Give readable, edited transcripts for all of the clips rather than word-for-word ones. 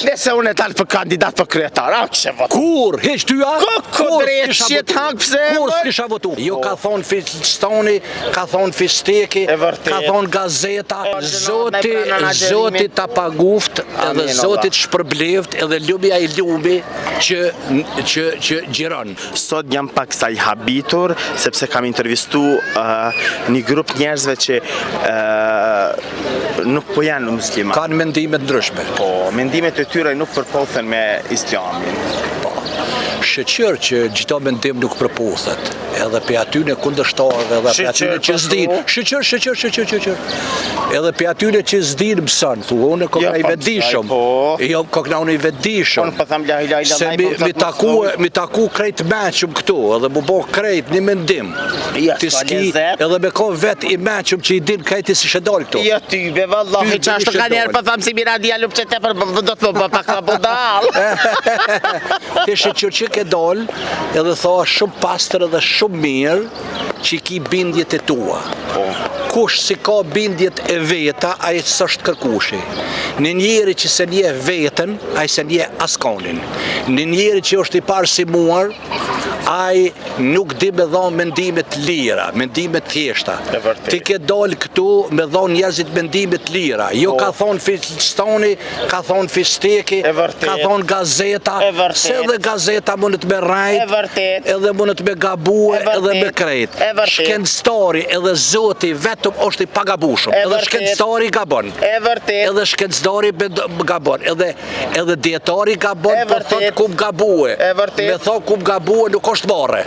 Nëse unë e talë për kandidat për kryetar, a që votu? Kur? Heq ty a? Kur drejt shqit hangë pëse? Kur s'kisha votu? Jo ka thonë Filstoni, ka thonë Fisteki, ka thonë gazeta, Zoti ta paguft, edhe Zoti të shpërbleft, edhe lubi a i lubi që gjiron. Sot jam pak sa i habitur, sepse kam intervistu një grup njerëzve që nuk po janë muslima. Kanë mendimet ndryshme. Po, mendimet e tyre nuk përpothen me islamin. Po, shëqër që gjitha mendim nuk përpothet, edhe pe atyne kundërshtarëve, edhe pe atyne që zdin. Shëqër. Edhe pe atyne që zdin mësën, thua, unë kokna i vedishëm. Jo, kokna unë i vedishëm. Se mi taku krejt meqëm këtu, edhe mu bo krejt një mendim. Ti ski, edhe me ko vet i meqëm që i din krejti si shedol këtu. Jo tybe, vallahi, që ashtu ka njerë për thamë si Miradia lup që te për do të më pak ka budal. Ti shëqër që ke dol, edhe tha shumë pastër edhe shumë mirë që ki bindjet e tua. Kush si ka bindjet e veta, a i sështë kërkushi. Në njeri që se nje vetën, a i se nje askonin. Në njeri që është i parë si muar, a i nuk di me dhonë mendimet lira, mendimet thjeshta. Ti ke dol këtu me dhonë njerëzit mendimet lira. Jo ka thonë Filstoni, ka thonë Fisteki, ka thonë gazeta, se edhe gazeta mundet me rajt, edhe mundet me gabue, edhe me krejt. Shkencëtari edhe Zoti vetëm është i pagabushëm, edhe shkencëtari gabon. Edhe shkencëtari gabon, edhe dietari gabon për thot kum gabue. Me thot kum gabue nuk është bare.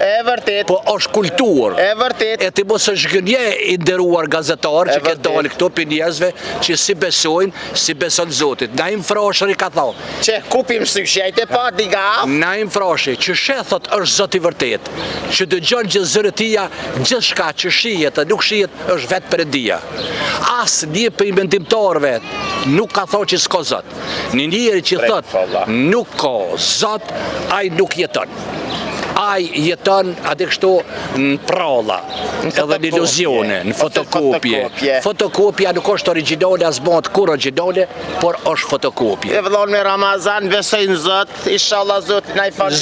Po është kultur. E ti mos është gënje i nderuar gazetar që ke dalë këto për njerëzve që si besojnë, si beson Zotit. Naim Frashëri ka thonë. Që kupim sëshjajt e pa diga? Naim Frashëri që shethot është Zoti vërtet, që dëgjon që zërëtia gjithçka që shihet e nuk shihet është vetë Perëndia. As një për i mendimtarëve nuk ka thonë që s'ka Zot. Një njeri që thot nuk ka Zot, ai nuk jeton. Ai jeton atë kështu në pralla, edhe në iluzione, në fotokopje. Fotokopja nuk është originale, as bëhet kur originale, por është fotokopje. E vëllon me Ramazan, besojnë Zot, inshallah Zoti na i falë.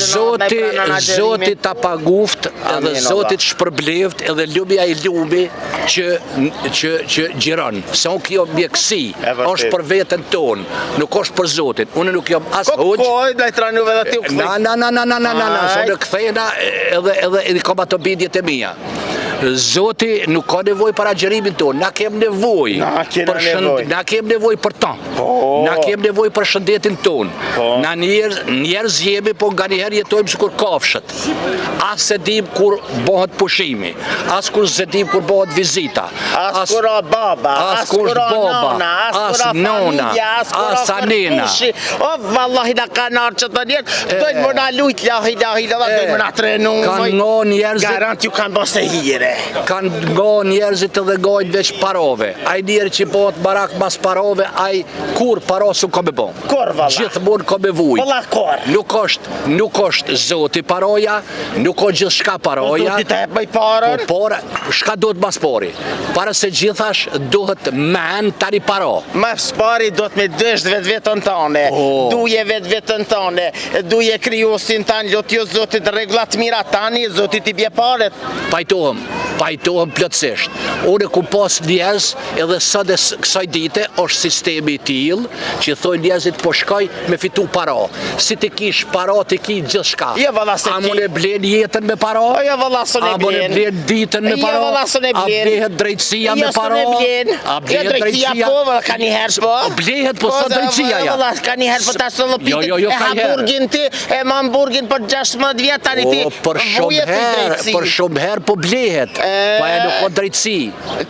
Zoti ta paguft, edhe Zoti të shpërbleft, edhe lubi ai lubi që gjiron. Se unë kjo mjekësi është për veten tonë, nuk është për Zotin. Unë nuk jam as hoxh. Edhe i kam ato bindjet e mia. Zoti nuk ka nevoj për agjerimin tonë, na kem nevoj për ta, na kem nevoj për shëndetin tonë, na njerëz jemi, po nga njëherë jetojmë si kur kafshët, as se dim kur bëhet pushimi, as kur se dim kur bëhet vizita, as kur baba, as kur nona, as nona, as anena. O, vallahi na ka narë që të njerë, dojnë më na lujt, lahi, dojnë më na trenu, garant ju kanë bëse hire. Kanë nga njerëzit edhe gojnë veç parove. Ai njerë që bëhet barak mas parove, ai kur parosu ka me bon. Kur valla? Gjithmonë ka me vuj. Valla kur? Nuk është Zoti paroja, nuk ka gjithçka paroja. Zoti të bëj parën? Por, shka duhet mas pari? Para se gjithash duhet men tani paro. Mas pari duhet me dësht vetën tane, duje vetën tane, duje krijuesin tanë, lutjo Zotit rregullat mira tani, Zotit i bje paret. Pajtohem plotësisht. Unë ku pas njerëz, edhe sot e kësaj dite është sistemi i tillë që thonë njerëzit po shkoj me fitu para. Si ti kish para, ti ki gjithçka. Jo valla se a mund e blen jetën me para? Jo valla se ne blen. A mund e blen ditën me para? Jo valla se ne blen. A blehet drejtësia me para? A blehet drejtësia po, valla ka një herë po. Blehet po sot drejtësia ja. Valla ka një herë po tash lopit. E hamburgin ti, e hamburgin për 16 vjet tani ti. Për shumë herë po blehet. Po e nuk ka drejtësi.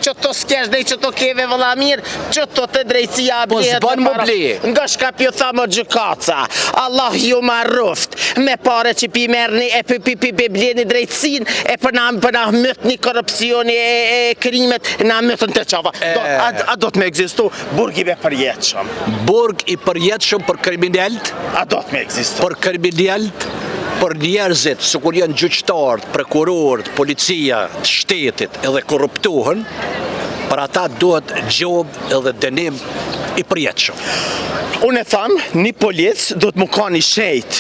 Që to s'kesh dhe që to keve vëlla mirë, që to të drejtësia blehet. Po s'ban më ble. Nga shka pjo tha më gjykaca, Allah ju ma ruft, me pare që pi merni e pi bleni drejtësin, e për na mëtë një korupcioni e krimet, na mëtën të qava. A do të me egzistu burg i përjetshëm? Burg i përjetshëm për kriminelt? A do të me egzistu? Për kriminelt? Për njerëzit, së kur janë gjyqtarët, prokurorët, policia, të shtetit edhe korruptohen, për ata duhet gjobë edhe dënim i përjetshëm. Unë e tham, një polic do të më ka një shejt.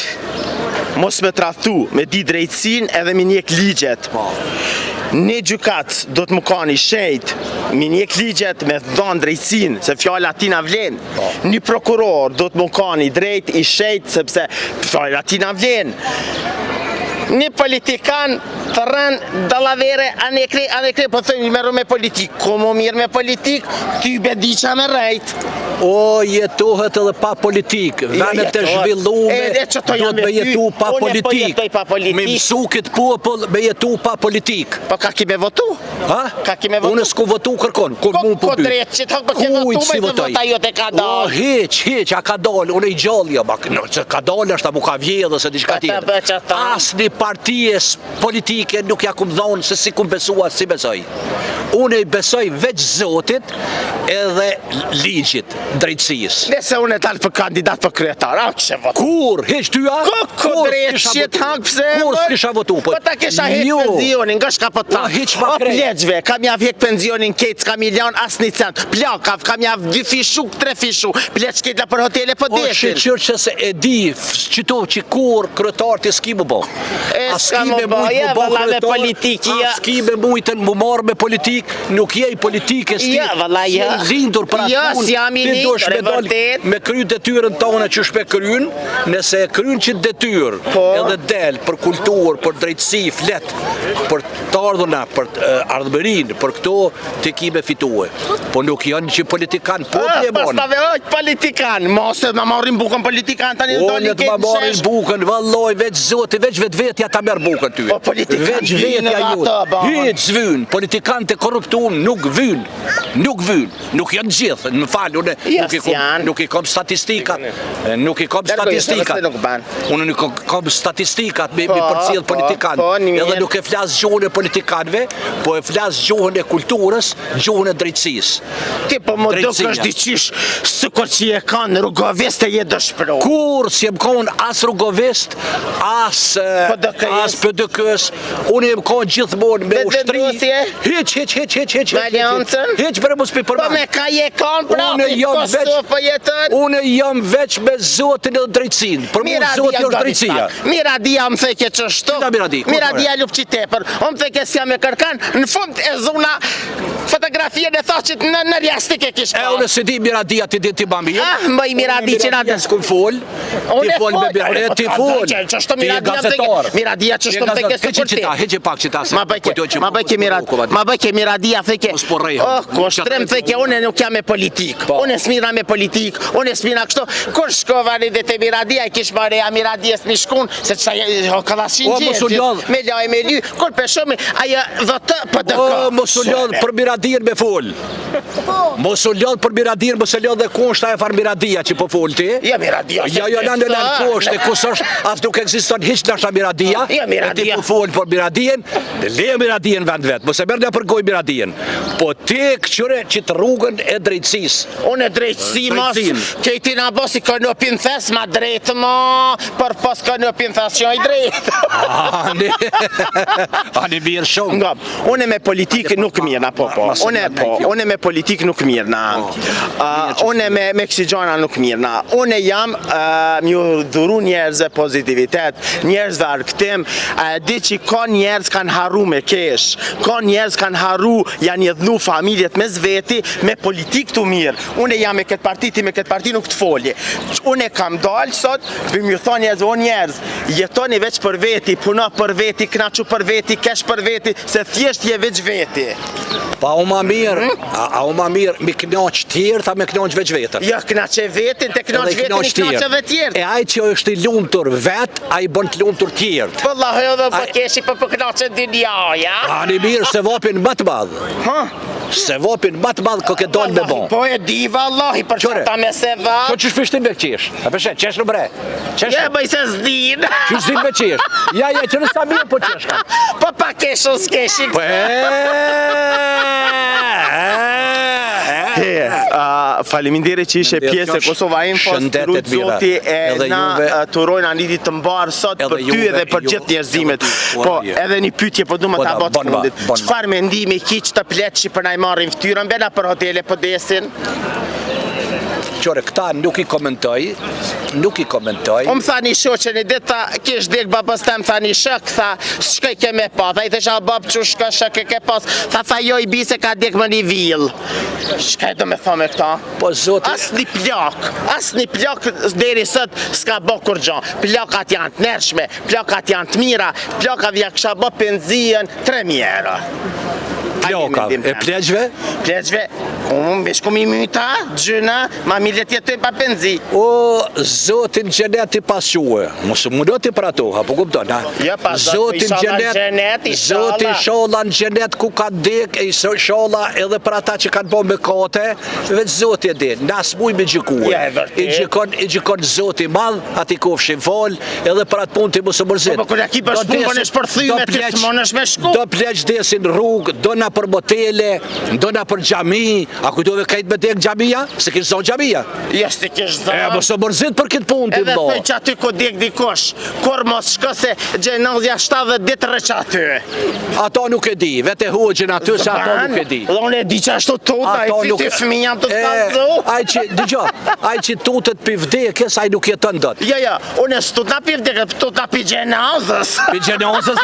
Mos me trathu, me di drejtsin edhe me njek ligjet. Një gjukat do të më ka një shejt, me njek ligjet, me dhënë drejtsin, se fjalla tina vlen. Një prokuror do të më ka një drejt i shejt, sepse fjalla tina vlen. Një politikan të rënë dalavere anekre, po thënë një meru me politik. Ko më mirë me politik, ty bedi qa me rejt. O, jetohet edhe pa politik. Venet e zhvillume do të me jetu pa politik. Me mësu këtë popull me jetu pa politik. Po ka ki me votu? Ha? Ka ki me votu? Unë s'ku votu kërkon, kur mu Ko drejt që të ke votu, me se vota jo te ka O, dal. hiq, a ka dal, unë i gjallja, që ka dal është a mu ka vjedhe se diçka tjetër. Asni partijes politike nuk ja kum dhonë se si kum besua, si besoj. Unë i besoj veç Zotit edhe ligjit, drejtësisë. Nëse unë e talë për kandidat për kryetar, a kështë votu? Kur? Heq tyja? Ko drejt që të hangë pëse? Kur s'kisha votu? Po ta kisha hek penzionin, nga shka po ta. O pleqve, kam jav hek penzionin kejt, s'ka milion as një cent. Plakav, kam jav 2 fishu, 3 fishu. Pleq kejt la për hotele për desin. O shqyr që se e di, qëto që kur kryetar të s'ki më bo. E s'ka më bo, ja, valla me politiki, ja. A s'ki me mujtën më marrë me politik, nuk je i politikës ti. Ja, valla, ja. Je lindur për atë punë. Ja, s'jam i lindur, e vërtet. Me kry detyrën tonë që shpe kryn, nëse e kryn që detyr, edhe del për kulturë, për drejtësi, flet, për të ardhuna, për ardhëmërin, për këto të ki me fitue. Po nuk janë që politikan, po të e bonë. Pastave ojt politikan, mos e ma marrin bukën politikan tani në doli këtë ma marrin bukën, valloj, veç zoti, veç vetja ta merr bukën ty. Po politikan veç vetja jutë. Hiç zvyn, politikan të korruptum nuk vyn. Nuk vyn, nuk janë gjithë, më fal, unë nuk i kam statistikat. Nuk i kam statistikat. Unë nuk kam statistikat me përcjell politikan. Edhe nuk e flas gjuhën e politikanëve, po e flas gjuhën e kulturës, gjuhën e drejtësisë. Ti po më dukesh diçish sikur që e kanë rrugovist e je dëshpëruar. Kur s'jem kon as rrugovist, as PDK-s, unë jem kon gjithmonë me ushtri. Hiç. Me aliancën? Hiç për mos pi përmend. Po me ka je kon pra, Kosovë jetën. Unë jam veç me Zotin e drejtësinë. Për mua Zoti është drejtësia. Miradia më theke çështo. Miradia lupçi tepër. Unë theke si jam e kërkan, në fund e zona fotografien e thashit në rjastik e kish. E unë se di Miradia ti bambi. Ah, mbaj Miradi që na s'ku fol. Ti fol me Miradia, ti fol. Çështo Miradia çështo më theke se Hiç pak çita. Ma bëj ke Miradia theke. Oh, kushtrem theke unë nuk jam me politik. Unë smira me politik, unë smira kështu. Kur shkova në te Miradia kish marrë Miradias mi shkon se çfarë kallashin gjë. Me laj me ly, kur peshëm ajo votë PDK. Mos u lodh për Miradin me fol. Mos u lodh për Miradin, mos e lodh dhe kushta e far Miradia që po fol ti. Ja Miradia. Ja në kushte, kus është, as nuk ekziston hiç dashja Miradia. Ja Miradia. Ti po fol për Miradin, le Miradin vend vet. Mos e merr nga për gojë Miradin. Po ti këqyre që të rrugën e drejtësisë. Unë drejtësi mos, këti na bosi kanopin thes ma drejtë ma, për pas kanopin thes që i drejtë. Ani mirë shumë. Unë me politikë nuk mirë na po. Unë me politikë nuk mirë na. Unë me kësi gjana nuk mirë na. Unë jam mjë dhuru njerëzë pozitivitet, njerëzë arktim, di që ka njerëz kanë haru me kesh, ka njerëz kanë haru, janë jedhnu familjet me zveti, me politikë të mirë. Unë jam me këtë parti, ti me këtë parti nuk të folje. Unë kam dalë sot, për më thonë njerëz, o njerëz, jetoni veç për veti, puna për veti, knaqu për veti, kesh për veti, se thjesht je veç veti. Pa u ma mirë, mi knaq tjerë, ta me knaq veç vetër. Jo, knaqe vetin, te knaq vetin, i knaqe vetjerë. E aj që është i lumëtur vet, aj bën të lumëtur tjerë. Për Allah, edhe për keshi për knaqe dinja, ja? Ani mirë, se vapin më të madhë. Se vapin më të madhë këke dollë me bon. Po e di vallahi për qëta me se vapë. Që shpishtim me këqish? A përshet, qesh në bre? Ja, bëj se zdin. Që zdin me qesh? Ja, që në sa mirë po qesh ka. Po pa keshën s'keshin. Faleminderit që ishe pjesë e Kosova Info, lut Zoti e na turojnë anidit të mbarë sot për ty edhe për gjithë njerëzimet. Po edhe një pyetje po du më ta botë fundit. Çfarë mendimi ki që të pletë që për na i marrin ftyrën, bela për hotele për desin? Qore, këta nuk i komentoj. Më tha një shoqe një ditë, tha, kish dik babës tem, tha një shëk, tha, shkaj ke me pa, tha i thesha bab që shka shëk e ke pas, tha jo i bise ka dik më një vil. Shkaj do me tha me këta? Po zoti... As një plak deri sot s'ka bo kur gjo. Plakat janë të nërshme, plakat janë të mira, plakat ja kësha bo penzien 3.000 euro. Ploka, e pleqve? Pleqve, shku mi myta, gjyna, ma millet jetojnë pa penzi. O, zotin gjenet i pasue, mosë mundoti për ato, ha, po kupton, ha? Ja, pa, zotin gjenet, zotin sholla në gjenet ku ka dek, e sholla edhe për ata që kanë bo me kote, veç zotin e din, nas muj me gjikue. I gjikon zotin madh, ati kofshin vol, edhe për atë pun të mosë mërzit. Po, kërja ki për shpun, për në shpërthyme, të s'monësh me shku. Do pleq desin rrug, do na për motele, do na për gjami, a kujtove kajt me dek gjamia? Se kish zonë gjamia? Jo, se kish zonë. E, mosë mërzit për këtë pun të edhe mdo. thëj që aty ku dek dikosh, kur mos shko se gjenazja 70 ditë rëq aty. Ato nuk e di, vete hoqën aty se ato nuk e di. Dhe unë e di që ashtu tuta, i fiti fëminja të të kalëzu. Aj që tutet për vdekjes, aj nuk jetën dot. Jo, unë e s'tut na për vdekjes, tut na për gjenazës. Për gjenazës,